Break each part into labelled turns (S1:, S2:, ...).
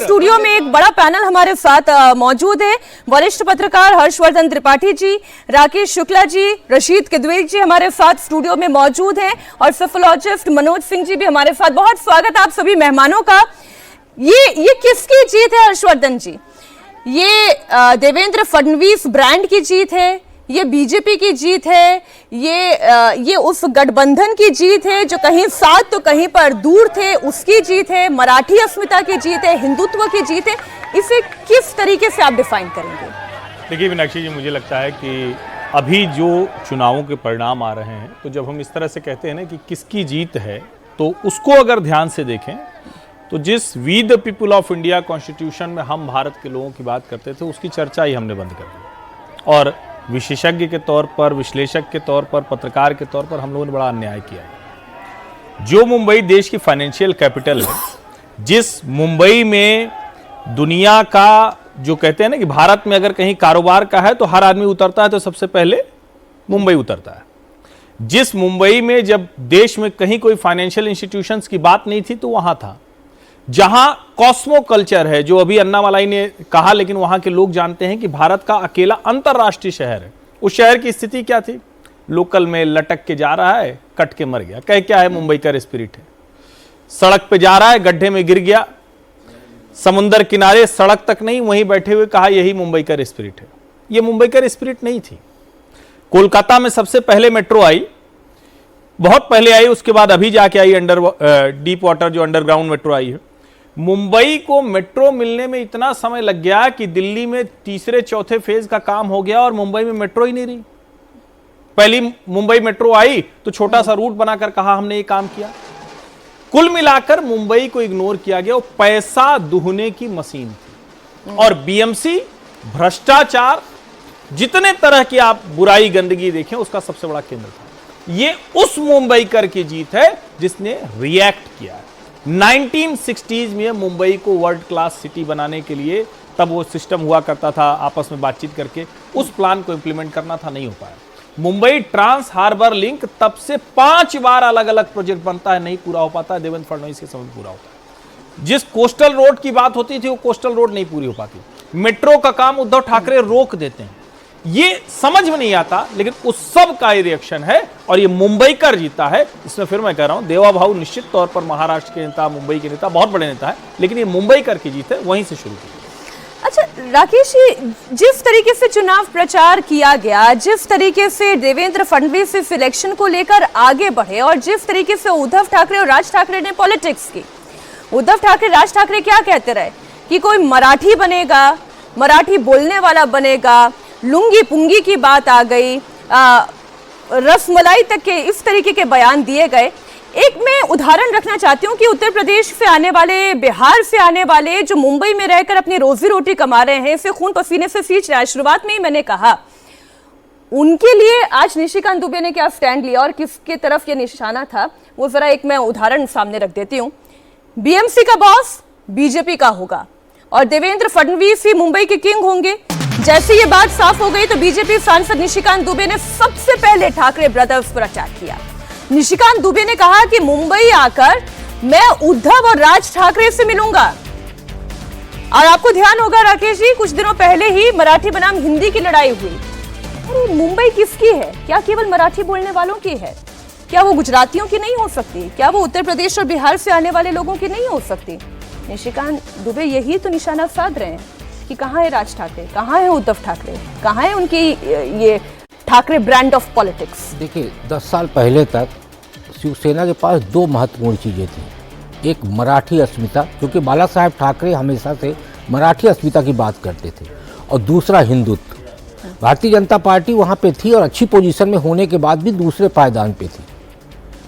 S1: Studio में एक बड़ा पैनल हमारे साथ मौजूद है। वरिष्ठ पत्रकार हर्षवर्धन त्रिपाठी जी, राकेश शुक्ला जी, रशीद किदवई जी हमारे साथ स्टूडियो में मौजूद हैं और सोफोलॉजिस्ट मनोज सिंह जी भी हमारे साथ। बहुत स्वागत आप सभी मेहमानों का। ये किसकी जीत है हर्षवर्धन जी? ये देवेंद्र फडणवीस ब्रांड की जीत है, ये बीजेपी की जीत है, ये उस गठबंधन की जीत है जो कहीं साथ तो कहीं पर दूर थे, उसकी जीत है, मराठी अस्मिता की जीत है, हिंदुत्व की जीत है। इसे किस तरीके से आप डिफाइन करेंगे?
S2: देखिए मीनाक्षी जी, मुझे लगता है कि अभी जो चुनावों के परिणाम आ रहे हैं, तो जब हम इस तरह से कहते हैं ना कि किसकी जीत है, तो उसको अगर ध्यान से देखें तो जिस we the people of India constitution में हम भारत के लोगों की बात करते थे, उसकी चर्चा ही हमने बंद कर दी। और विशेषज्ञ के तौर पर, विश्लेषक के तौर पर, पत्रकार के तौर पर हम लोगों ने बड़ा अन्याय किया है। जो मुंबई देश की फाइनेंशियल कैपिटल है, जिस मुंबई में दुनिया का जो कहते हैं ना कि भारत में अगर कहीं कारोबार का है तो हर आदमी उतरता है, तो सबसे पहले मुंबई उतरता है। जिस मुंबई में जब देश में कहीं कोई फाइनेंशियल इंस्टीट्यूशंस की बात नहीं थी, तो वहां था। जहां कॉस्मो कल्चर है, जो अभी अन्नामलाई ने कहा, लेकिन वहां के लोग जानते हैं कि भारत का अकेला अंतरराष्ट्रीय शहर है। उस शहर की स्थिति क्या थी? लोकल में लटक के जा रहा है, कट के मर गया। कह क्या है? मुंबई का स्पिरिट है। सड़क पे जा रहा है, गड्ढे में गिर गया, समुंदर किनारे, सड़क तक नहीं, वहीं बैठे हुए कहा यही मुंबई का स्पिरिट है। यह मुंबई का स्पिरिट नहीं थी। कोलकाता में सबसे पहले मेट्रो आई, बहुत पहले आई, उसके बाद अभी जाके आई डीप वाटर जो अंडरग्राउंड मेट्रो आई है। मुंबई को मेट्रो मिलने में इतना समय लग गया कि दिल्ली में तीसरे चौथे फेज का काम हो गया और मुंबई में मेट्रो ही नहीं रही। पहली मुंबई मेट्रो आई तो छोटा सा रूट बनाकर कहा हमने ये काम किया। कुल मिलाकर मुंबई को इग्नोर किया गया। वो पैसा दुहने की मशीन थी। और बीएमसी, भ्रष्टाचार, जितने तरह की आप बुराई गंदगी देखें, उसका सबसे बड़ा केंद्र था। ये उस मुंबईकर की जीत है जिसने रिएक्ट किया है। 1960s में मुंबई को वर्ल्ड क्लास सिटी बनाने के लिए, तब वो सिस्टम हुआ करता था आपस में बातचीत करके, उस प्लान को इंप्लीमेंट करना था, नहीं हो पाया। मुंबई ट्रांस हार्बर लिंक तब से 5 बार अलग अलग प्रोजेक्ट बनता है, नहीं पूरा हो पाता है। देवेंद्र फडणवीस के समय पूरा होता है। जिस कोस्टल रोड की बात होती थी, वो कोस्टल रोड नहीं पूरी हो पाती। मेट्रो का काम उद्धव ठाकरे रोक देते हैं। ये समझ में नहीं आता, लेकिन उस सब का ये रिएक्शन है और ये मुंबई कर जीता है। इसमें फिर मैं कह रहा हूं, देवा भाऊ निश्चित तौर पर महाराष्ट्र के नेता, मुंबई के नेता, बहुत बड़े नेता है, लेकिन ये मुंबई कर की जीत है, वहीं से शुरू की।
S1: अच्छा राकेश जी, जिस तरीके से चुनाव प्रचार किया गया, जिस तरीके से देवेंद्र फडणवीस इस इलेक्शन को लेकर आगे बढ़े और जिस तरीके से उद्धव ठाकरे और राज ठाकरे ने पॉलिटिक्स की, उद्धव ठाकरे, राज ठाकरे क्या कहते रहे कि कोई मराठी बनेगा, मराठी बोलने वाला बनेगा, लुंगी पुंगी की बात आ गई, रसमलाई तक के इस तरीके के बयान दिए गए। एक मैं उदाहरण रखना चाहती हूँ कि उत्तर प्रदेश से आने वाले, बिहार से आने वाले, जो मुंबई में रहकर अपनी रोजी रोटी कमा रहे हैं, इसे खून पसीने से सींच रहा है। शुरुआत में ही मैंने कहा, उनके लिए आज निशिकांत दुबे ने क्या स्टैंड लिया और किसके तरफ ये निशाना था, वो जरा एक मैं उदाहरण सामने रख देती हूँ। बीएमसी का बॉस बीजेपी का होगा और देवेंद्र फडणवीस ही मुंबई के किंग होंगे। जैसे ये बात साफ हो गई तो बीजेपी सांसद निशिकांत दुबे ने सबसे पहले ठाकरे ब्रदर्स पर अटैक किया। निशिकांत दुबे ने कहा कि मुंबई आकर मैं उद्धव और राज ठाकरे से मिलूंगा। और आपको ध्यान होगा राकेश जी, कुछ दिनों पहले ही मराठी बनाम हिंदी की लड़ाई हुई। अरे मुंबई किसकी है? क्या केवल मराठी बोलने वालों की है? क्या वो गुजरातियों की नहीं हो सकती? क्या वो उत्तर प्रदेश और बिहार से आने वाले लोगों की नहीं हो सकती? निशिकांत दुबे यही तो निशाना साध रहे हैं कि कहाँ है राज ठाकरे, कहाँ है उद्धव ठाकरे, कहाँ है उनकी ये ठाकरे ब्रांड ऑफ पॉलिटिक्स।
S3: देखिए 10 साल पहले तक शिवसेना के पास 2 महत्वपूर्ण चीज़ें थी। एक मराठी अस्मिता, क्योंकि बाला साहेब ठाकरे हमेशा से मराठी अस्मिता की बात करते थे, और दूसरा हिंदुत्व। भारतीय जनता पार्टी वहाँ पे थी और अच्छी पोजीशन में होने के बाद भी दूसरे पायदान पे थी,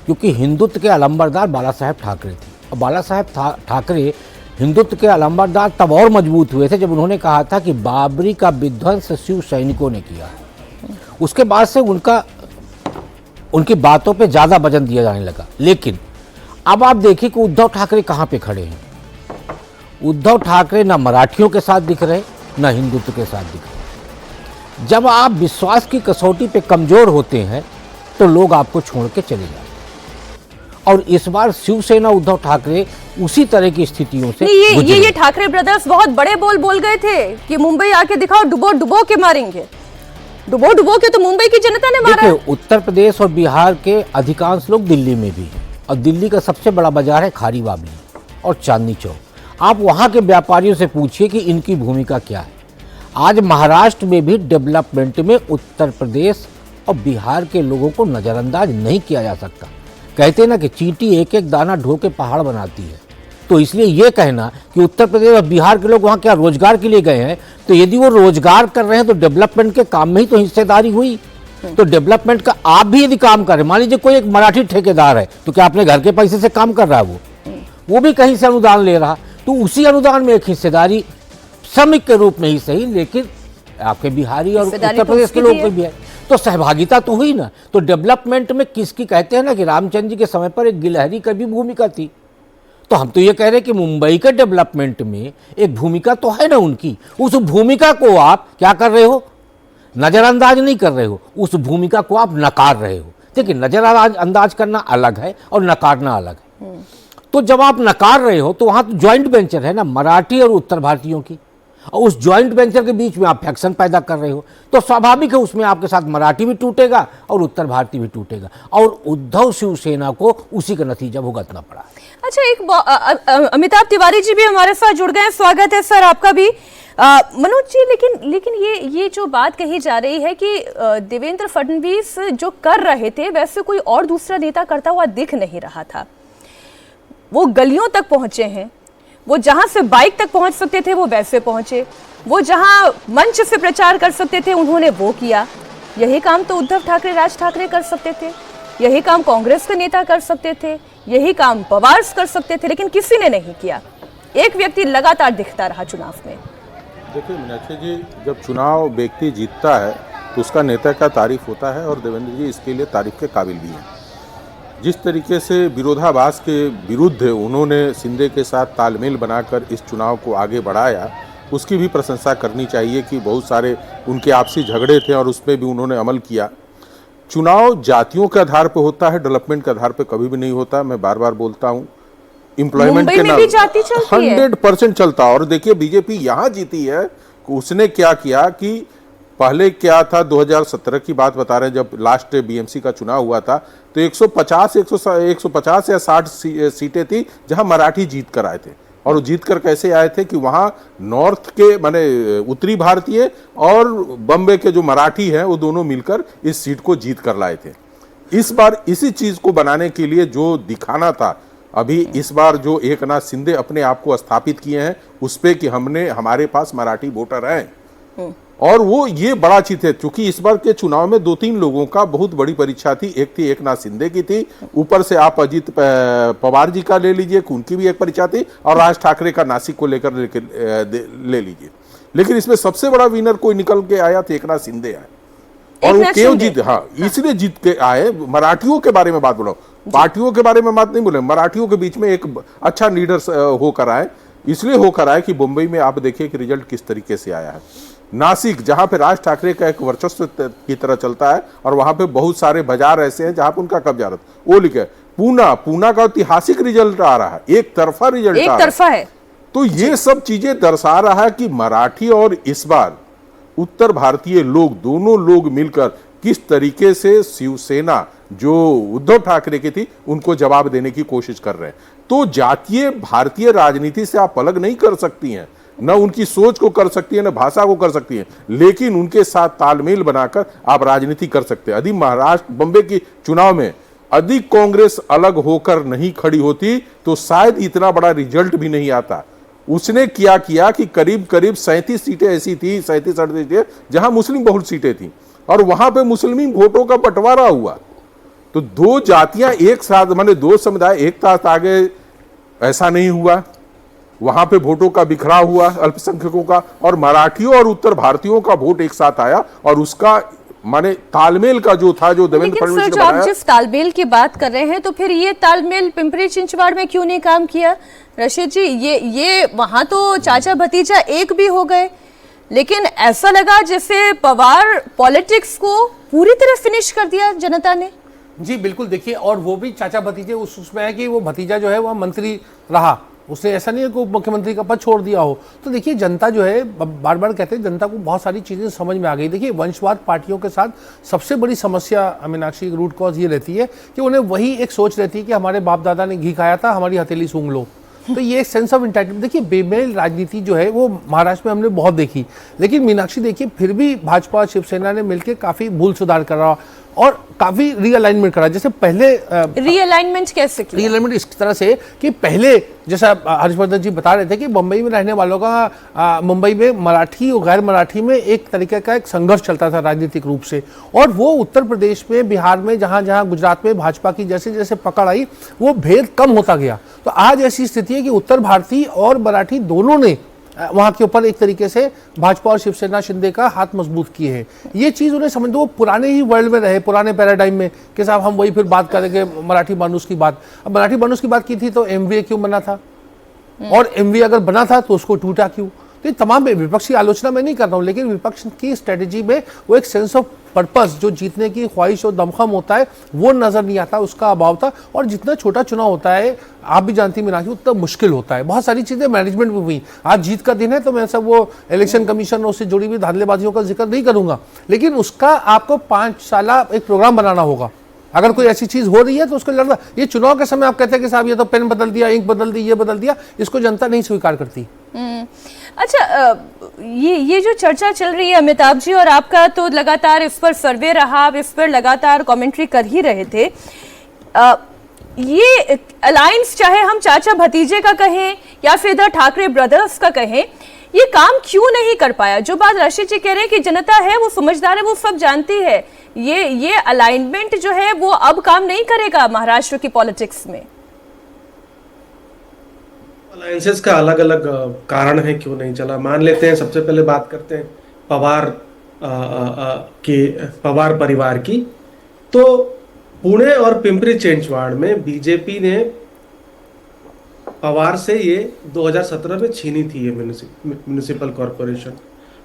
S3: क्योंकि हिंदुत्व के अलंबरदार बाला साहेब ठाकरे थे। और बाला साहेब ठाकरे हिंदुत्व के अलंबरदार तब और मजबूत हुए थे जब उन्होंने कहा था कि बाबरी का विध्वंस शिव सैनिकों ने किया। उसके बाद से उनकी बातों पे ज़्यादा वजन दिया जाने लगा। लेकिन अब आप देखिए कि उद्धव ठाकरे कहाँ पे खड़े हैं। उद्धव ठाकरे ना मराठियों के साथ दिख रहे, ना हिंदुत्व के साथ दिख रहे। जब आप विश्वास की कसौटी पे कमज़ोर होते हैं तो लोग आपको छोड़ के चले जाते हैं। और इस बार शिवसेना उद्धव ठाकरे उसी तरह की स्थितियों से
S1: नहीं,
S3: गुजरे।
S1: ये ठाकरे ब्रदर्स बहुत बड़े बोल गए थे कि मुंबई आके दिखाओ, डुबो डुबो के मारेंगे। डुबो डुबो के तो मुंबई की जनता ने मारा है।
S3: देखिए, उत्तर प्रदेश और बिहार के अधिकांश लोग दिल्ली में भी हैं और दिल्ली का सबसे बड़ा बाजार है खारीबाबली और चांदनी चौक। आप वहाँ के व्यापारियों से पूछिए कि इनकी भूमिका क्या है। आज महाराष्ट्र में भी डेवलपमेंट में उत्तर प्रदेश और बिहार के लोगों को नज़रअंदाज नहीं किया जा सकता। कहते हैं ना कि चींटी एक एक दाना ढो के पहाड़ बनाती है। तो इसलिए ये कहना कि उत्तर प्रदेश और बिहार के लोग वहाँ क्या रोजगार के लिए गए हैं, तो यदि वो रोजगार कर रहे हैं तो डेवलपमेंट के काम में ही तो हिस्सेदारी हुई। तो डेवलपमेंट का आप भी यदि काम करें, मान लीजिए कोई एक मराठी ठेकेदार है, तो क्या अपने घर के पैसे से काम कर रहा है? वो भी कहीं से अनुदान ले रहा, तो उसी अनुदान में एक हिस्सेदारी श्रमिक के रूप में ही सही, लेकिन आपके बिहारी और उत्तर प्रदेश के लोग भी है, तो सहभागिता तो हुई ना। तो डेवलपमेंट में किसकी, कहते हैं ना कि रामचंद्र जी के समय पर एक गिलहरी की भी भूमिका थी। तो हम तो ये कह रहे हैं कि मुंबई के डेवलपमेंट में एक भूमिका तो है ना उनकी। उस भूमिका को आप क्या कर रहे हो? नज़रअंदाज नहीं कर रहे हो, उस भूमिका को आप नकार रहे हो। देखिए, नज़रअंदाज करना अलग है और नकारना अलग है। तो जब आप नकार रहे हो तो वहाँ तो ज्वाइंट वेंचर है ना, मराठी और उत्तर भारतीयों की, और उस ज्वाइंट वेंचर के बीच में आप फैक्शन पैदा कर रहे हो, तो स्वाभाविक है उसमें आपके साथ मराठी भी टूटेगा और उत्तर भारतीय भी टूटेगा, और उद्धव शिवसेना को उसी का नतीजा भुगतना पड़ा।
S1: अच्छा, एक अमिताभ तिवारी जी भी हमारे साथ जुड़ गए हैं, स्वागत है सर आपका भी। मनोज जी, लेकिन ये जो बात कही जा रही है कि देवेंद्र फडणवीस जो कर रहे थे वैसे कोई और दूसरा नेता करता हुआ दिख नहीं रहा था। वो गलियों तक पहुंचे हैं, वो जहां से बाइक तक पहुंच सकते थे वो वैसे पहुंचे, वो जहां मंच से प्रचार कर सकते थे उन्होंने वो किया। यही काम तो उद्धव ठाकरे, राज ठाकरे कर सकते थे, यही काम कांग्रेस के नेता कर सकते थे, यही काम पवार कर सकते थे, लेकिन किसी ने नहीं किया। एक व्यक्ति लगातार दिखता रहा चुनाव में।
S4: देखिए मीनाक्षी जी, जब चुनाव व्यक्ति जीतता है तो उसका नेता का तारीफ होता है, और देवेंद्र जी इसके लिए तारीफ के काबिल भी हैं। जिस तरीके से विरोधाभास के विरुद्ध उन्होंने शिंदे के साथ तालमेल बनाकर इस चुनाव को आगे बढ़ाया, उसकी भी प्रशंसा करनी चाहिए कि बहुत सारे उनके आपसी झगड़े थे और उस पर भी उन्होंने अमल किया। चुनाव जातियों के आधार पर होता है, डेवलपमेंट के आधार पर कभी भी नहीं होता। मैं बार बार बोलता हूँ, एम्प्लॉयमेंट के नाम 100% चलता। और देखिए, बीजेपी यहाँ जीती है, उसने क्या किया कि पहले क्या था, 2017 की बात बता रहे हैं, जब लास्ट बीएमसी का चुनाव हुआ था तो 150 या 60 सीटें थी जहां मराठी जीत कर आए थे। और वो जीत कर कैसे आए थे कि वहां नॉर्थ के माने उत्तरी भारतीय और बम्बे के जो मराठी हैं वो दोनों मिलकर इस सीट को जीत कर लाए थे। इस बार इसी चीज को बनाने के लिए जो दिखाना था, अभी इस बार जो एकनाथ शिंदे अपने आप को स्थापित किए हैं उस पे कि हमारे पास मराठी वोटर हैं, और वो ये बड़ा चीज है। क्योंकि इस बार के चुनाव में 2-3 लोगों का बहुत बड़ी परीक्षा थी। एक थी एकनाथ शिंदे की थी, ऊपर से आप अजित पवार जी का ले लीजिए, उनकी भी एक परीक्षा थी, और राज ठाकरे का नासिक को लेकर ले लीजिए। लेकिन इसमें सबसे बड़ा विनर कोई निकल के आया तो एकनाथ शिंदे आए, और वो क्यों जीत, हाँ इसलिए जीत के आए। मराठियों के बारे में बात बोलो, पार्टियों के बारे में बात नहीं बोले, मराठियों के बीच में एक अच्छा लीडर होकर आए। इसलिए होकर आए कि मुंबई में आप देखिए कि रिजल्ट किस तरीके से आया है। नासिक, जहां पे राज ठाकरे का एक वर्चस्व की तरह चलता है, और वहां पे बहुत सारे बाजार ऐसे हैं जहां पे उनका कब्जा रहता है, वो लिखे। पूना का ऐतिहासिक रिजल्ट आ रहा है, एक तरफा रिजल्ट
S1: एक तरफा है।
S4: तो ये सब चीजें दर्शा रहा है कि मराठी और इस बार उत्तर भारतीय लोग, दोनों लोग मिलकर किस तरीके से शिवसेना जो उद्धव ठाकरे की थी उनको जवाब देने की कोशिश कर रहे हैं। तो जातीय भारतीय राजनीति से आप अलग नहीं कर सकती हैं, न उनकी सोच को कर सकती है, न भाषा को कर सकती है, लेकिन उनके साथ तालमेल बनाकर आप राजनीति कर सकते हैं। यदि महाराष्ट्र बम्बे की चुनाव में अधिक कांग्रेस अलग होकर नहीं खड़ी होती तो शायद इतना बड़ा रिजल्ट भी नहीं आता। उसने क्या किया कि करीब 37 सीटें ऐसी थी, 37-38 सीटें जहां मुस्लिम बहुल सीटें थी, और वहां पे मुस्लिम वोटों का बंटवारा हुआ। तो दो जातियां एक साथ, माने दो समुदाय एक साथ आ गए, ऐसा नहीं हुआ। वहां पे वोटों का बिखराव हुआ अल्पसंख्यकों का, और मराठियों और उत्तर भारतीयों का वोट एक साथ आया, और उसका माने तालमेल का जो था, जो देवेंद्र फडणवीस ने बनाया।
S1: आप जिस तालमेल की बात कर रहे हैं तो फिर ये तालमेल पिंपरी चिंचवाड़ में क्यों नहीं काम किया रशीद जी? ये वहां तो चाचा भतीजा एक भी हो गए, लेकिन ऐसा लगा जैसे पवार पॉलिटिक्स को पूरी तरह फिनिश कर दिया जनता ने।
S5: जी बिल्कुल, देखिए, और वो भी चाचा भतीजे उसमें है कि वो भतीजा जो है वह मंत्री रहा, उसने ऐसा नहीं है कि मुख्यमंत्री का पद छोड़ दिया हो। तो देखिए जनता जो है, बार बार कहते हैं, जनता को बहुत सारी चीज़ें समझ में आ गई। देखिए वंशवाद पार्टियों के साथ सबसे बड़ी समस्या मीनाक्षी रूट कॉज ये रहती है कि उन्हें वही एक सोच रहती है कि हमारे बाप दादा ने घी खाया था, हमारी हथेली सूंघ लो। तो ये एक सेंस ऑफ इंटाइटलमेंट, देखिए बेमेल राजनीति जो है वो महाराष्ट्र में हमने बहुत देखी, लेकिन मीनाक्षी देखिए फिर भी भाजपा और शिवसेना ने मिलकर काफ़ी भूल सुधार करा और काफ़ी रीअलाइनमेंट करा। जैसे पहले
S1: रीअलाइनमेंट कैसे किया?
S5: रीअलाइनमेंट इस तरह से कि पहले जैसा हर्षवर्धन जी बता रहे थे कि मुंबई में रहने वालों का मुंबई में मराठी और गैर मराठी में एक तरीके का एक संघर्ष चलता था राजनीतिक रूप से, और वो उत्तर प्रदेश में, बिहार में, जहाँ जहाँ गुजरात में भाजपा की जैसे जैसे पकड़ आई वो भेद कम होता गया। तो आज ऐसी स्थिति है कि उत्तर भारतीय और मराठी दोनों ने वहाँ के ऊपर एक तरीके से भाजपा और शिवसेना शिंदे का हाथ मजबूत किए हैं। ये चीज़ उन्हें समझ, वो पुराने ही वर्ल्ड में रहे, पुराने पैराडाइम में कि साहब हम वही फिर बात करेंगे मराठी मानुस की बात। अब मराठी मानुस की बात की थी तो एमवीए क्यों बना था, और एमवीए अगर बना था तो उसको टूटा क्यों? तो ये तमाम विपक्ष की आलोचना मैं नहीं कर रहा हूँ, लेकिन विपक्ष की स्ट्रेटेजी में वो एक सेंस ऑफ पर्पस, जो जीतने की ख्वाहिश और दमखम होता है, वो नजर नहीं आता, उसका अभाव था। और जितना छोटा चुनाव होता है, आप भी जानती मीनाक्षी, उतना मुश्किल होता है। बहुत सारी चीजें मैनेजमेंट में हुई। आज जीत का दिन है तो मैं सब वो इलेक्शन कमीशन और उससे जुड़ी हुई धांधलेबाजियों का जिक्र नहीं करूंगा, लेकिन उसका आपको 5 साल एक प्रोग्राम बनाना होगा। अगर कोई ऐसी चीज हो रही है तो उसको लड़ना। ये चुनाव के समय आप कहते हैं कि साहब ये तो पेन बदल दिया, इंक बदल दी, ये बदल दिया, इसको जनता नहीं स्वीकार करती।
S1: अच्छा, ये जो चर्चा चल रही है अमिताभ जी, और आपका तो लगातार इस पर सर्वे रहा, आप इस पर लगातार कमेंट्री कर ही रहे थे। ये अलायंस, चाहे हम चाचा भतीजे का कहें या फिर इधर ठाकरे ब्रदर्स का कहें, ये काम क्यों नहीं कर पाया? जो बात राशि जी कह रहे हैं कि जनता है वो समझदार है, वो सब जानती है, ये अलाइनमेंट जो है वो अब काम नहीं करेगा महाराष्ट्र की पॉलिटिक्स में।
S6: अलायंसेस का अलग अलग कारण है क्यों नहीं चला। मान लेते हैं, सबसे पहले बात करते हैं पवार परिवार की। तो पुणे और पिंपरी चिंचवड़ में बीजेपी ने पवार से ये 2017 में छीनी थी ये म्युनिसिपल कॉरपोरेशन।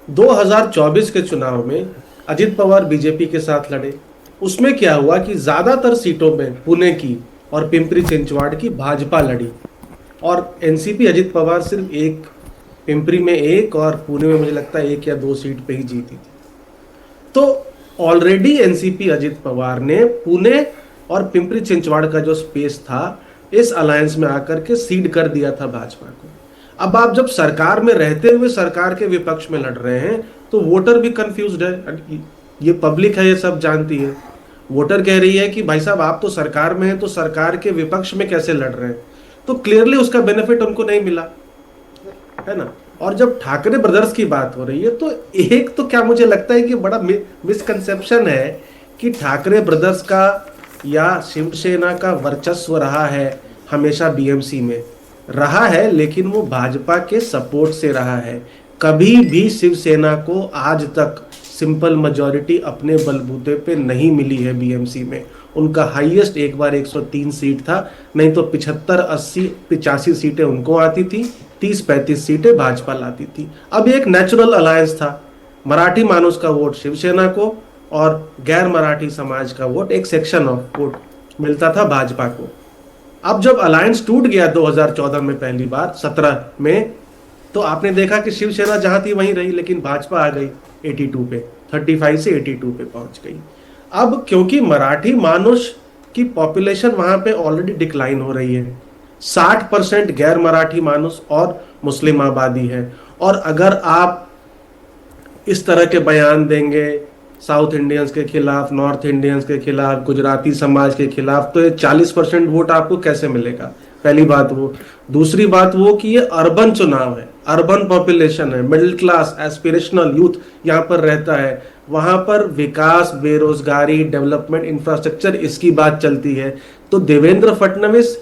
S6: 2024 के चुनाव में अजित पवार बीजेपी के साथ लड़े। उसमें क्या हुआ कि ज्यादातर सीटों में पुणे की और पिंपरी चिंचवड़ की भाजपा लड़ी, और एनसीपी अजित पवार सिर्फ एक, पिंपरी में एक और पुणे में मुझे लगता है 1 या 2 सीट पे ही जीती थी। तो ऑलरेडी एनसीपी अजित पवार ने पुणे और पिंपरी चिंचवड़ का जो स्पेस था इस अलायंस में आकर के सीड कर दिया था भाजपा को। अब आप जब सरकार में रहते हुए सरकार के विपक्ष में लड़ रहे हैं तो वोटर भी कंफ्यूज्ड है। ये पब्लिक है, ये सब जानती है। वोटर कह रही है कि भाई साहब आप तो सरकार में हैं, तो सरकार के विपक्ष में कैसे लड़ रहे हैं? तो क्लियरली उसका बेनिफिट उनको नहीं मिला, है ना। और जब ठाकरे ब्रदर्स की बात हो रही है तो एक तो क्या मुझे लगता है कि बड़ा मिसकंसेप्शन है कि ठाकरे ब्रदर्स का या शिवसेना का वर्चस्व रहा है हमेशा बीएमसी में रहा है, लेकिन वो भाजपा के सपोर्ट से रहा है। कभी भी शिवसेना को आज तक सिंपल मेजॉरिटी अपने बलबूते पे नहीं मिली है बीएमसी में। उनका हाईएस्ट एक बार 103 सीट था, नहीं तो 75, 80, 85 सीटें उनको आती थी, 30-35 सीटें भाजपा लाती थी। अब एक नेचुरल अलायंस था, मराठी मानुस का वोट शिवसेना को और गैर मराठी समाज का वोट, एक सेक्शन ऑफ वोट मिलता था भाजपा को। अब जब अलायंस टूट गया 2014 में पहली बार, 17 में, तो आपने देखा कि शिवसेना जहां थी वहीं रही, लेकिन भाजपा आ गई 82 पे, 35 से 82 पे पहुंच गई। अब क्योंकि मराठी मानुष की पॉपुलेशन वहां पे ऑलरेडी डिक्लाइन हो रही है, 60% गैर मराठी मानुष और मुस्लिम आबादी है, और अगर आप इस तरह के बयान देंगे साउथ इंडियंस के खिलाफ, नॉर्थ इंडियंस के खिलाफ, गुजराती समाज के खिलाफ, तो ये 40% वोट आपको कैसे मिलेगा? पहली बात वो। दूसरी बात वो कि ये अर्बन चुनाव है, अर्बन पॉपुलेशन है, मिडिल क्लास एस्पिरेशनल यूथ यहाँ पर रहता है, वहां पर विकास, बेरोजगारी, डेवलपमेंट, इंफ्रास्ट्रक्चर, इसकी बात चलती है। तो Devendra Fadnavis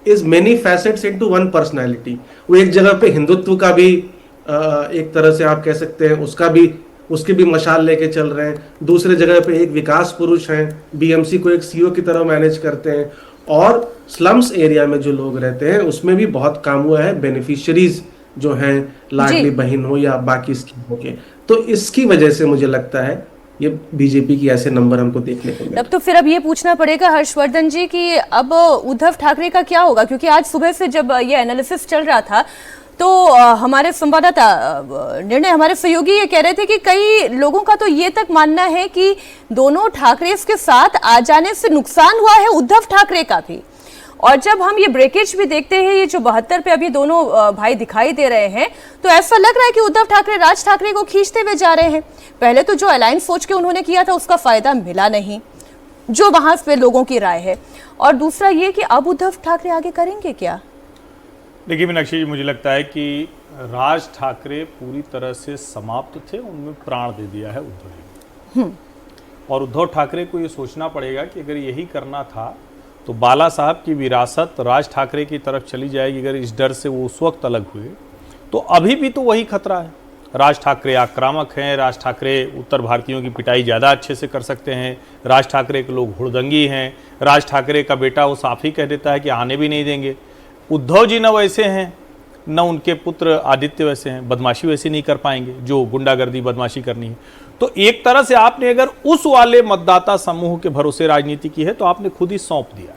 S6: is many facets into one personality. वो एक जगह पे हिंदुत्व का भी एक तरह से आप कह सकते हैं उसकी भी मशाल लेके चल रहे हैं, दूसरे जगह पे एक विकास पुरुष हैं, बीएमसी को एक सीईओ की तरह मैनेज करते हैं, और स्लम्स एरिया में जो लोग रहते हैं उसमें भी बहुत काम हुआ है, बेनिफिशियरीज जो हैं, लाडली बहन हो या बाकी स्कीमों के। तो इसकी वजह से मुझे लगता है ये बीजेपी की ऐसे नंबर हमको देखने को मिले।
S1: तब तो फिर अब ये पूछना पड़ेगा हर्षवर्धन जी कि अब उद्धव ठाकरे का क्या होगा, क्योंकि आज सुबह से जब ये एनालिसिस चल रहा था तो हमारे संवाददाता निर्णय हमारे सहयोगी ये कह रहे थे कि कई लोगों का तो ये तक मानना है कि दोनों ठाकरे के साथ आ जाने से नुकसान हुआ है उद्धव ठाकरे का भी। और जब हम ये ब्रेकेज भी देखते हैं, ये जो 72 पे अभी दोनों भाई दिखाई दे रहे हैं, तो ऐसा लग रहा है कि उद्धव ठाकरे राज ठाकरे को खींचते हुए जा रहे हैं। पहले तो जो अलायंस सोच के उन्होंने किया था उसका फायदा मिला नहीं, जो वहां पे लोगों की राय है। और दूसरा ये कि अब उद्धव ठाकरे आगे करेंगे क्या?
S2: देखिए मीनाक्षी जी, मुझे लगता है कि राज ठाकरे पूरी तरह से समाप्त थे, उनमें प्राण दे दिया है उद्धव जी। और उद्धव ठाकरे को ये सोचना पड़ेगा कि अगर यही करना था तो बाला साहब की विरासत राज ठाकरे की तरफ चली जाएगी। अगर इस डर से वो उस वक्त अलग हुए तो अभी भी तो वही खतरा है। राज ठाकरे आक्रामक हैं, राज ठाकरे उत्तर भारतीयों की पिटाई ज़्यादा अच्छे से कर सकते हैं, राज ठाकरे के लोग हुड़दंगी हैं, राज ठाकरे का बेटा वो साफ ही कह देता है कि आने भी नहीं देंगे। उद्धव जी न वैसे हैं, न उनके पुत्र आदित्य वैसे हैं, बदमाशी वैसे नहीं कर पाएंगे जो गुंडागर्दी बदमाशी करनी है। तो एक तरह से आपने अगर उस वाले मतदाता समूह के भरोसे राजनीति की है तो आपने खुद ही सौंप दिया।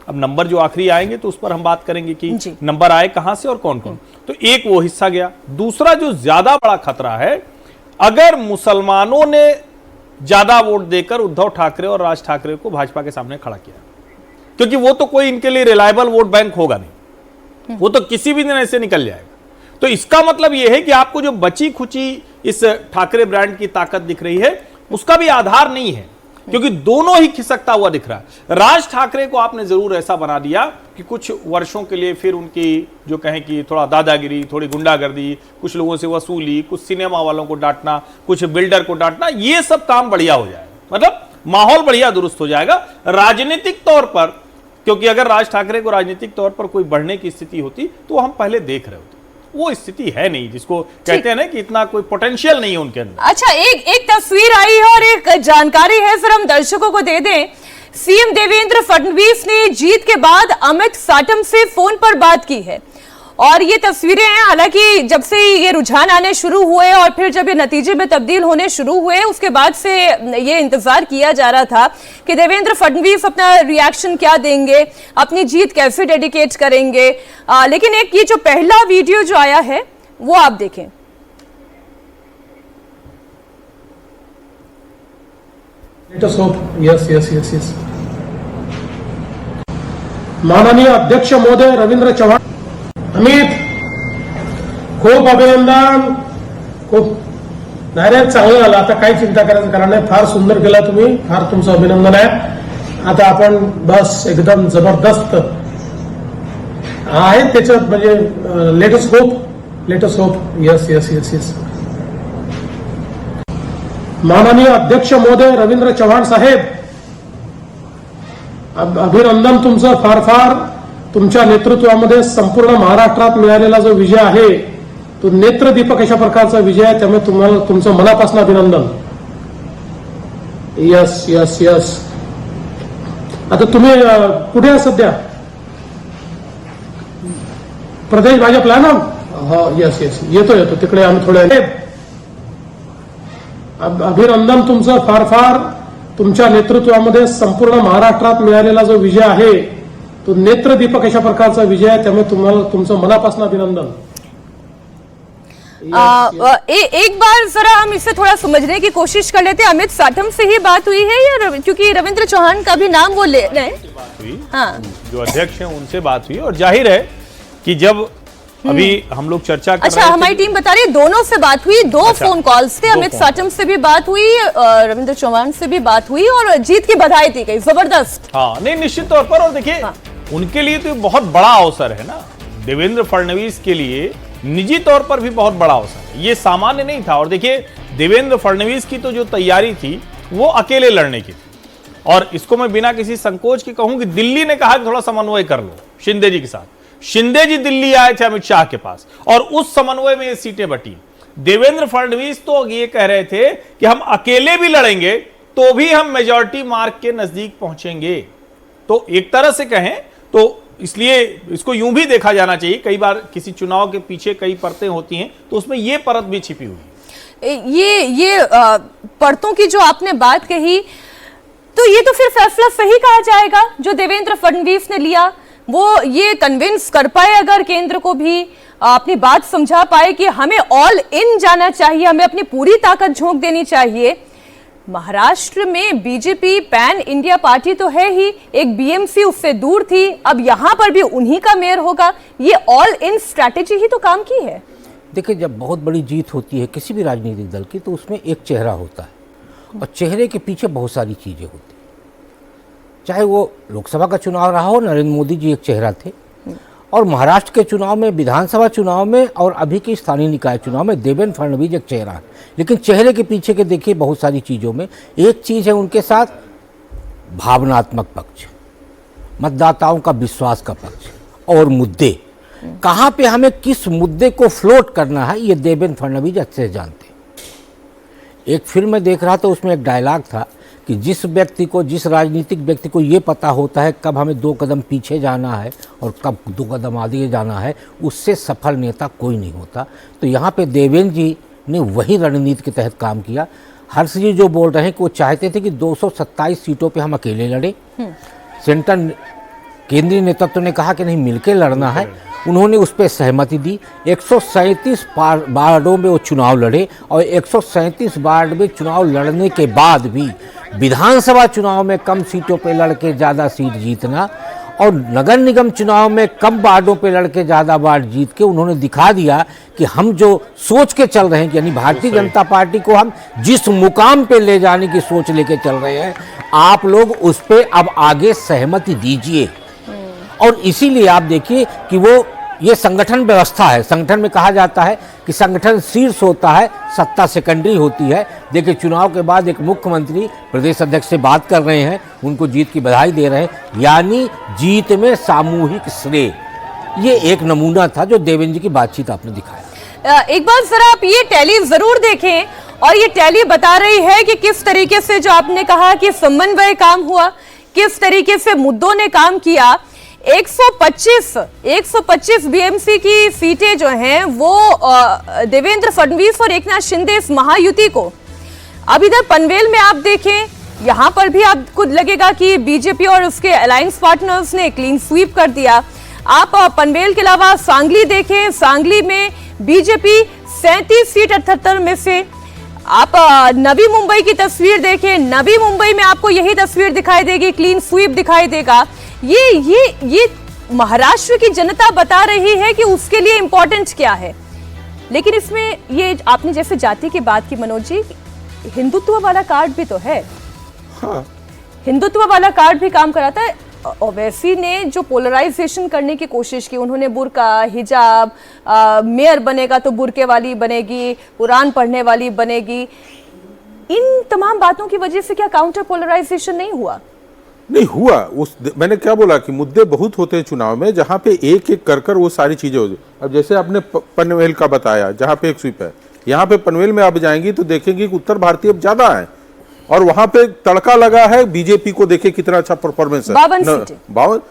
S2: अब नंबर जो आखिरी आएंगे तो उस पर हम बात करेंगे कि नंबर आए कहां से और कौन कौन। तो एक वो हिस्सा गया। दूसरा जो ज्यादा बड़ा खतरा है, अगर मुसलमानों ने ज्यादा वोट देकर उद्धव ठाकरे और राज ठाकरे को भाजपा के सामने खड़ा किया, क्योंकि वो तो कोई इनके लिए रिलायबल वोट बैंक होगा नहीं, वो तो किसी भी दिन ऐसे निकल जाएगा। तो इसका मतलब यह है कि आपको जो बची खुची इस ठाकरे ब्रांड की ताकत दिख रही है उसका भी आधार नहीं है, क्योंकि दोनों ही खिसकता हुआ दिख रहा है। राज ठाकरे को आपने जरूर ऐसा बना दिया कि कुछ वर्षों के लिए फिर उनकी जो कहें कि थोड़ा दादागिरी, थोड़ी गुंडागर्दी, कुछ लोगों से वसूली, कुछ सिनेमा वालों को डांटना, कुछ बिल्डर को डांटना, ये सब काम बढ़िया हो जाएगा, मतलब माहौल बढ़िया दुरुस्त हो जाएगा राजनीतिक तौर पर। क्योंकि अगर राज ठाकरे को राजनीतिक तौर पर कोई बढ़ने की स्थिति होती तो हम पहले देख रहे होते। वो स्थिति है नहीं, जिसको कहते हैं ना कि इतना कोई पोटेंशियल नहीं है उनके अंदर।
S1: अच्छा, एक तस्वीर आई है और एक जानकारी है, फिर हम दर्शकों को दे दें। सीएम देवेंद्र फडणवीस ने जीत के बाद अमित साटम से फोन पर बात की है और ये तस्वीरें हैं। हालांकि जब से ये रुझान आने शुरू हुए और फिर जब ये नतीजे में तब्दील होने शुरू हुए, उसके बाद से ये इंतजार किया जा रहा था कि देवेंद्र फडणवीस अपना रिएक्शन क्या देंगे, अपनी जीत कैसे डेडिकेट करेंगे। लेकिन एक ये जो पहला वीडियो जो आया है वो आप देखें।
S7: यस माननीय अध्यक्ष महोदय रवींद्र चव्हाण, अमित खूप अभिनंदन, खूप डायरेक्ट चांगलं झालं। आता काही चिंता करायचं कारण नाही, फार सुंदर केलं तुम्ही, फार तुमचं अभिनंदन आहे। आता आपण बस एकदम जबरदस्त आहे त्याच्यात, म्हणजे लेटेस्ट होप यस माननीय अध्यक्ष महोदय रवींद्र चव्हाण साहेब, अभिनंदन तुमचं, फार तुमच्या नेतृत्वामध्ये संपूर्ण महाराष्ट्रात मिळालेला जो विजय आहे तो नेत्रदीपक अशा प्रकारचा विजय आहे, त्यामुळे तुम्हाला तुमचं मनापासून अभिनंदन। यस आता तुम्ही कुठे आहात सध्या? प्रदेश भाजपला ना? हो यस येतो तिकडे आम्ही थोडे। अभिनंदन तुमचं, फार तुमच्या नेतृत्वामध्ये संपूर्ण महाराष्ट्रात मिळालेला जो विजय आहे तो नेत्रदीपक अशा प्रकारचा विजय आहे, त्यामुळे तुम्हाला तुमचं मनापासून अभिनंदन।
S1: एक बार जरा हम इसे थोड़ा समझने की कोशिश कर लेते हैं। अमित साटम से ही बात हुई है या क्योंकि रविंद्र चौहान का भी नाम वो ले रहे हैं? हाँ,
S2: जो अध्यक्ष हैं उनसे बात हुई और जाहिर है कि जब अभी हम लोग चर्चा कर
S1: अच्छा,
S2: रहे थे,
S1: हमारी टीम बता रही है दोनों से बात हुई, दो फोन कॉल्स थे। अमित साटम से भी बात हुई, रविंद्र चौहान से भी बात हुई और जीत की बधाई दी गई, जबरदस्त।
S2: हाँ नहीं, निश्चित तौर पर। और देखिए उनके लिए तो बहुत बड़ा अवसर है ना, देवेंद्र फडणवीस के लिए निजी तौर पर भी बहुत बड़ा अवसर है, ये सामान्य नहीं था। और देखिए देवेंद्र फडणवीस की तो जो तैयारी थी वो अकेले लड़ने की थी, और इसको मैं बिना किसी संकोच के कहूं कि दिल्ली ने कहा कि थोड़ा समन्वय कर लो शिंदे जी के साथ। शिंदे जी दिल्ली आए थे अमित शाह के पास और उस समन्वय में ये सीटें बटी। देवेंद्र फडणवीस तो ये कह रहे थे कि हम अकेले भी लड़ेंगे तो भी हम मेजॉरिटी मार्क के नजदीक पहुंचेंगे। तो एक तरह से कहें तो इसलिए इसको यूं भी देखा जाना चाहिए, कई बार किसी चुनाव के पीछे कई परतें होती हैं तो उसमें ये परत भी छिपी हुई है।
S1: ये परतों की जो आपने बात कही, तो ये तो फिर फैसला सही कहा जाएगा जो देवेंद्र फडणवीस ने लिया। वो ये कन्विंस कर पाए अगर केंद्र को भी, अपनी बात समझा पाए कि हमें ऑल इन जाना चाहिए, हमें अपनी पूरी ताकत झोंक देनी चाहिए। महाराष्ट्र में बीजेपी पैन इंडिया पार्टी तो है ही, एक बीएमसी उससे दूर थी, अब यहां पर भी उन्हीं का मेयर होगा। ये ऑल इन स्ट्रैटेजी ही तो काम की है।
S3: देखिए, जब बहुत बड़ी जीत होती है किसी भी राजनीतिक दल की तो उसमें एक चेहरा होता है और चेहरे के पीछे बहुत सारी चीज़ें होती हैं। चाहे वो लोकसभा का चुनाव रहा हो, नरेंद्र मोदी जी एक चेहरा थे, और महाराष्ट्र के चुनाव में, विधानसभा चुनाव में और अभी के स्थानीय निकाय चुनाव में देवेंद्र फडणवीस एक चेहरा है। लेकिन चेहरे के पीछे के देखिए बहुत सारी चीज़ों में एक चीज़ है उनके साथ भावनात्मक पक्ष, मतदाताओं का विश्वास का पक्ष और मुद्दे। कहाँ पे हमें किस मुद्दे को फ्लोट करना है ये देवेंद्र फडणवीस अच्छे से जानते हैं। एक फिल्म में देख रहा था, उसमें एक डायलॉग था कि जिस व्यक्ति को, जिस राजनीतिक व्यक्ति को ये पता होता है कब हमें 2 कदम पीछे जाना है और कब 2 कदम आगे जाना है, उससे सफल नेता कोई नहीं होता। तो यहाँ पे देवेंद्र जी ने वही रणनीति के तहत काम किया। हर्ष जी जो बोल रहे हैं कि वो चाहते थे कि 227 सीटों पे हम अकेले लड़े, सेंट्रल केंद्रीय नेतृत्व ने कहा कि नहीं, मिलकर लड़ना है। उन्होंने उस पर सहमति दी। 137 वार्डों में वो चुनाव लड़े और 137 वार्ड में चुनाव लड़ने के बाद भी विधानसभा चुनाव में कम सीटों पे लड़के ज़्यादा सीट जीतना और नगर निगम चुनाव में कम वार्डों पे लड़के ज़्यादा वार्ड जीत के उन्होंने दिखा दिया कि हम जो सोच के चल रहे हैं, यानी भारतीय जनता पार्टी को हम जिस मुकाम पे ले जाने की सोच लेके चल रहे हैं, आप लोग उस पर अब आगे सहमति दीजिए। और इसीलिए आप देखिए कि वो ये संगठन व्यवस्था है। संगठन में कहा जाता है कि संगठन शीर्ष होता है, सत्ता सेकेंडरी होती है। देखिए, चुनाव के बाद एक मुख्यमंत्री प्रदेश अध्यक्ष से बात कर रहे हैं, उनको जीत की बधाई दे रहे हैं, यानी जीत में सामूहिक श्रेय। ये एक नमूना था जो देवेंद्र जी की बातचीत आपने दिखाया।
S1: एक बार जरा आप ये टैली जरूर देखें, और ये टैली बता रही है कि किस तरीके से, जो आपने कहा कि समन्वय काम हुआ, किस तरीके से मुद्दों ने काम किया। 125 बीएमसी की सीटें जो हैं वो देवेंद्र फडणवीस और एकनाथ शिंदे इस महायुति को। अब इधर पनवेल में आप देखें, यहां पर भी आपको लगेगा कि बीजेपी और उसके अलायंस पार्टनर्स ने क्लीन स्वीप कर दिया। आप पनवेल के अलावा सांगली देखें, सांगली में बीजेपी 37 सीट 78 में से। आप नवी मुंबई की तस्वीर देखें, नवी मुंबई में आपको यही तस्वीर दिखाई देगी, क्लीन स्वीप दिखाई देगा। ये महाराष्ट्र की जनता बता रही है कि उसके लिए इंपॉर्टेंट क्या है। लेकिन इसमें ये आपने जैसे जाति की बात की मनोज जी, हिंदुत्व वाला कार्ड भी तो है।
S4: हाँ।
S1: हिंदुत्व वाला कार्ड भी काम कराता है। ओवैसी ने जो पोलराइजेशन करने की कोशिश की, उन्होंने बुर्का, हिजाब, मेयर बनेगा तो बुर्के वाली बनेगी, कुरान पढ़ने वाली बनेगी, इन तमाम बातों की वजह से क्या काउंटर पोलराइजेशन नहीं हुआ?
S4: नहीं हुआ। मैंने क्या बोला कि मुद्दे बहुत होते हैं चुनाव में, जहां पे एक एक कर वो सारी चीजें होती। अब जैसे आपने पनवेल का बताया, जहां पे एक स्वीप है, यहाँ पे पनवेल में आप जाएंगी तो देखेंगी कि उत्तर भारतीय अब ज्यादा है और वहां पे तड़का लगा है बीजेपी को। देखे कितना अच्छा परफॉर्मेंस है, 52।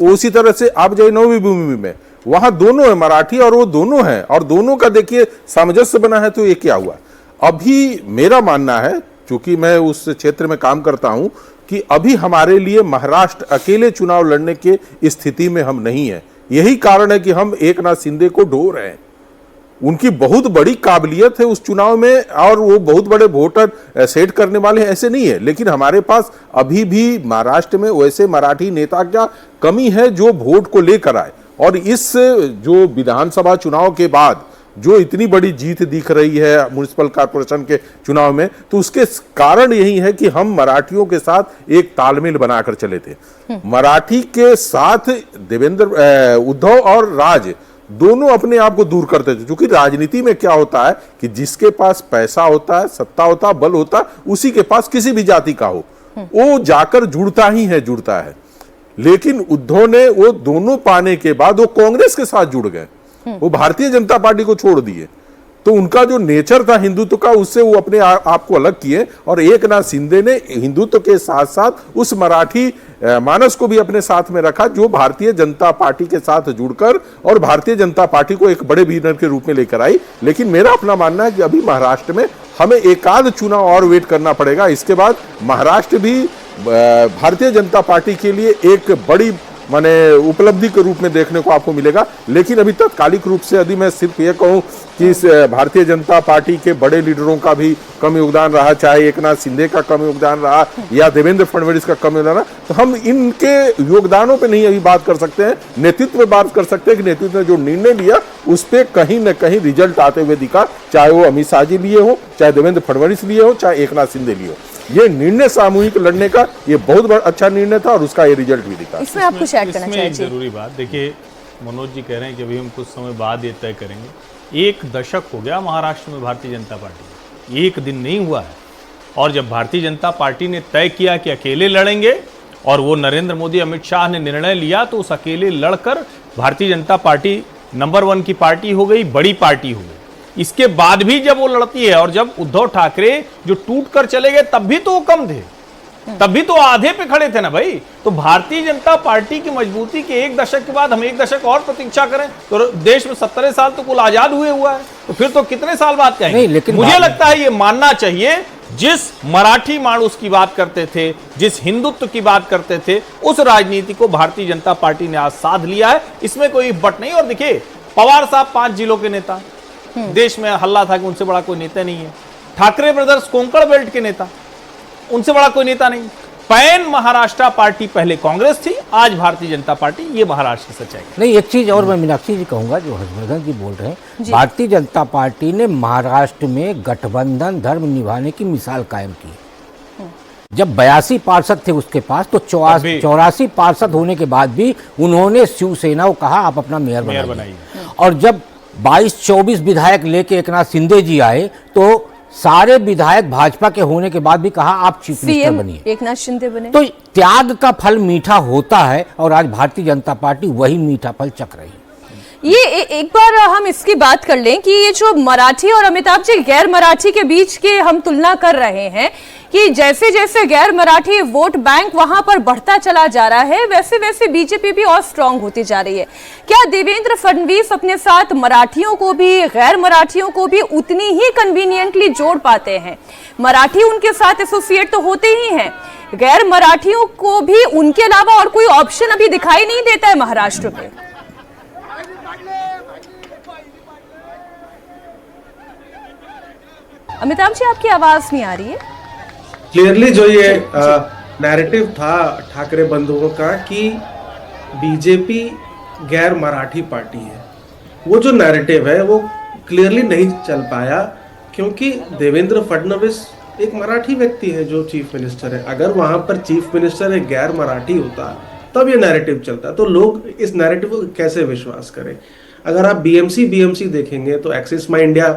S4: उसी तरह से आप जाइए नवी भूमि में, वहां दोनों है, मराठी और वो दोनों है, और दोनों का देखिए सामंजस्य बना है। तो ये क्या हुआ? अभी मेरा मानना है, चूंकि मैं उस क्षेत्र में काम करता हूं, कि अभी हमारे लिए महाराष्ट्र अकेले चुनाव लड़ने के स्थिति में हम नहीं है। यही कारण है कि हम एकनाथ शिंदे को ढो रहे हैं। उनकी बहुत बड़ी काबिलियत है उस चुनाव में और वो बहुत बड़े वोटर सेट करने वाले हैं, ऐसे नहीं है। लेकिन हमारे पास अभी भी महाराष्ट्र में वैसे मराठी नेता क्या कमी है जो वोट को लेकर आए। और इस जो विधानसभा चुनाव के बाद जो इतनी बड़ी जीत दिख रही है म्युनिसिपल कॉर्पोरेशन के चुनाव में, तो उसके कारण यही है कि हम मराठियों के साथ एक तालमेल बनाकर चले थे। मराठी के साथ देवेंद्र, उद्धव और राज दोनों अपने आप को दूर करते थे। क्योंकि राजनीति में क्या होता है कि जिसके पास पैसा होता है, सत्ता होता है, बल होता है, उसी के पास किसी भी जाति का हो, वो जाकर जुड़ता है। लेकिन उद्धव ने वो दोनों पाने के बाद वो कांग्रेस के साथ जुड़ गए, वो भारतीय जनता पार्टी को छोड़ दिए। तो उनका जो नेचर था हिंदुत्व का, उससे वो अपने आप को अलग किए। और एकनाथ शिंदे ने हिंदुत्व के साथ साथ उस मराठी मानस को भी अपने साथ में रखा, जो भारतीय जनता पार्टी के साथ जुड़कर और भारतीय जनता पार्टी को एक बड़े विनर के रूप में लेकर आई। लेकिन मेरा अपना मानना है कि अभी महाराष्ट्र में हमें एक आध चुनाव और वेट करना पड़ेगा। इसके बाद महाराष्ट्र भी भारतीय जनता पार्टी के लिए एक बड़ी माने उपलब्धि के रूप में देखने को आपको मिलेगा। लेकिन अभी तत्कालिक रूप से यदि मैं सिर्फ ये कहूं कि इस भारतीय जनता पार्टी के बड़े लीडरों का भी कम योगदान रहा, चाहे एकनाथ शिंदे का कम योगदान रहा या देवेंद्र फडणवीस का कम योगदान रहा, तो हम इनके योगदानों पे नहीं अभी बात कर सकते हैं, नेतृत्व पे बात कर सकते हैं कि नेतृत्व ने जो निर्णय लिया उस पर कहीं न कहीं रिजल्ट आते हुए दिखा, चाहे वो अमित शाह जी लिए हो, चाहे देवेंद्र फडणवीस लिए हो, चाहे एकनाथ शिंदे लिए हो। ये निर्णय सामूहिक लड़ने का ये बहुत बड़ा अच्छा निर्णय था और उसका ये रिजल्ट भी दिखा।
S1: इसमें आप कुछ ऐड करना
S2: इसमें
S1: चाहिए?
S2: एक जरूरी बात देखिए, मनोज जी कह रहे हैं कि अभी हम कुछ समय बाद ये तय करेंगे। 1 दशक हो गया महाराष्ट्र में भारतीय जनता पार्टी, 1 दिन नहीं हुआ है। और जब भारतीय जनता पार्टी ने तय किया कि अकेले लड़ेंगे और वो नरेंद्र मोदी अमित शाह ने निर्णय लिया, तो उस अकेले लड़कर भारतीय जनता पार्टी नंबर 1 की पार्टी हो गई, बड़ी पार्टी हो गई। इसके बाद भी जब वो लड़ती है और जब उद्धव ठाकरे जो टूट कर चले गए तब भी तो वो कम थे, तब भी तो आधे पे खड़े थे ना भाई। तो भारतीय जनता पार्टी की मजबूती के 1 दशक के बाद हम 1 दशक और प्रतीक्षा करें तो देश में 17 साल तो कुल आजाद हुआ है, तो फिर तो कितने साल बाद कहेंगे?
S3: नहीं, लेकिन
S2: मुझे लगता है ये मानना चाहिए, जिस मराठी मानुस की बात करते थे, जिस हिंदुत्व की बात करते थे, उस राजनीति को भारतीय जनता पार्टी ने आज साध लिया है, इसमें कोई बट नहीं। और देखिए, पवार साहब 5 जिलों के नेता, देश में हल्ला था कि उनसे बड़ा कोई नेता नहीं है। ठाकरे ब्रदर्स कोंकण बेल्ट के नेता, उनसे बड़ा कोई नेता नहीं। पैन महाराष्ट्र पार्टी पहले कांग्रेस थी, आज भारतीय जनता पार्टी, ये महाराष्ट्र की सच्चाई है।
S3: नहीं, एक चीज और मैं मीनाक्षी जी कहूंगा, जो हर्षवर्धन जी बोल रहे हैं, भारतीय जनता पार्टी ने महाराष्ट्र में गठबंधन धर्म निभाने की मिसाल कायम की। जब 82 पार्षद थे उसके पास, तो 84 पार्षद होने के बाद भी उन्होंने शिवसेना को कहा आप अपना मेयर बनाइए। और जब 22-24 विधायक लेके एकनाथ शिंदे जी आए, तो सारे विधायक भाजपा के होने के बाद भी कहा आप चीफ मिनिस्टर बनिए,
S1: एकनाथ शिंदे बने।
S3: तो त्याग का फल मीठा होता है और आज भारतीय जनता पार्टी वही मीठा फल चख रही है।
S1: ये एक बार हम इसकी बात कर लें कि ये जो मराठी और अमिताभ जी गैर मराठी के बीच के हम तुलना कर रहे हैं कि जैसे जैसे गैर मराठी वोट बैंक वहां पर बढ़ता चला जा रहा है, वैसे वैसे बीजेपी भी और स्ट्रांग होती जा रही है। क्या देवेंद्र फडणवीस अपने साथ मराठियों को भी गैर मराठियों को भी उतनी ही कन्वीनियंटली जोड़ पाते हैं? मराठी उनके साथ एसोसिएट तो होते ही हैं, गैर मराठियों को भी उनके अलावा और कोई ऑप्शन अभी दिखाई नहीं देता है महाराष्ट्र में। अमिताभ जी, आपकी आवाज नहीं आ रही है।
S6: क्लियरली जो ये नैरेटिव था ठाकरे बंधुओं का कि बीजेपी गैर मराठी पार्टी है, वो जो नैरेटिव है वो क्लियरली नहीं चल पाया, क्योंकि देवेंद्र फडणवीस एक मराठी व्यक्ति है जो चीफ मिनिस्टर है। अगर वहां पर चीफ मिनिस्टर एक गैर मराठी होता तब ये नैरेटिव चलता, तो लोग इस नैरेटिव को कैसे विश्वास करें? अगर आप बीएमसी देखेंगे तो एक्सिस माई इंडिया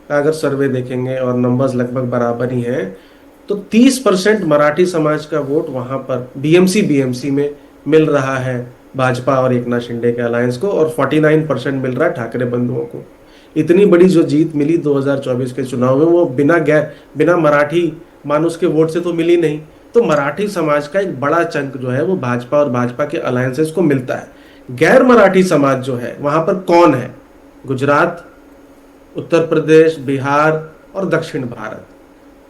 S6: का अगर सर्वे देखेंगे और नंबर्स लगभग बराबर ही हैं, तो 30% मराठी समाज का वोट वहां पर बीएमसी में मिल रहा है भाजपा और एकनाथ शिंदे के अलायंस को, और 49% मिल रहा है ठाकरे बंधुओं को। इतनी बड़ी जो जीत मिली 2024 के चुनाव में, वो बिना मराठी मानुस के वोट से तो मिली नहीं। तो मराठी समाज का एक बड़ा चंक जो है वो भाजपा और भाजपा के अलायंसेस को मिलता है। गैर मराठी समाज जो है वहां पर कौन है? गुजरात, उत्तर प्रदेश, बिहार और दक्षिण भारत।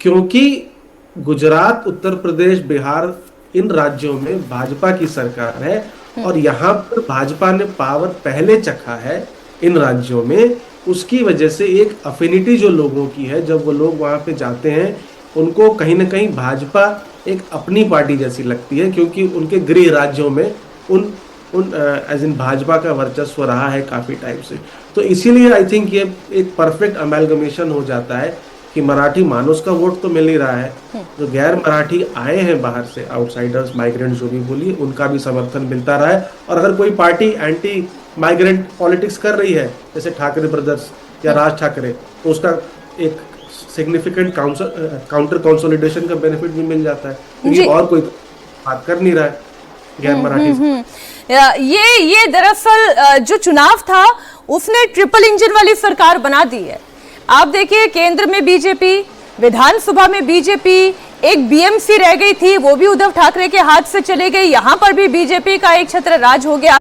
S6: क्योंकि गुजरात, उत्तर प्रदेश, बिहार, इन राज्यों में भाजपा की सरकार है और यहाँ पर भाजपा ने पावर पहले चखा है इन राज्यों में, उसकी वजह से एक अफिनिटी जो लोगों की है, जब वो लोग वहाँ पे जाते हैं उनको कहीं ना कहीं भाजपा एक अपनी पार्टी जैसी लगती है, क्योंकि उनके गृह राज्यों में उन एज इन भाजपा का वर्चस्व रहा है काफी टाइम से। तो इसीलिए आई थिंक ये एक परफेक्ट अमेलगमेशन हो जाता है कि मराठी मानुस का वोट तो मिल ही रहा है, जो गैर मराठी आए हैं बाहर से, आउटसाइडर्स, माइग्रेंट जो भी बोलिए, उनका भी समर्थन मिलता रहा है। और अगर कोई पार्टी एंटी माइग्रेंट पॉलिटिक्स कर रही है, जैसे ठाकरे ब्रदर्स या राज ठाकरे, तो उसका एक सिग्निफिकेंट काउंटर कंसोलिडेशन का बेनिफिट भी मिल जाता है, क्योंकि और कोई बात कर नहीं रहा है गैर मराठी।
S1: ये दरअसल जो चुनाव था उसने ट्रिपल इंजन वाली सरकार बना दी है। आप देखिए, केंद्र में बीजेपी, विधानसभा में बीजेपी, एक बीएमसी रह गई थी, वो भी उद्धव ठाकरे के हाथ से चले गई, यहाँ पर भी बीजेपी का एक छत्र राज हो गया।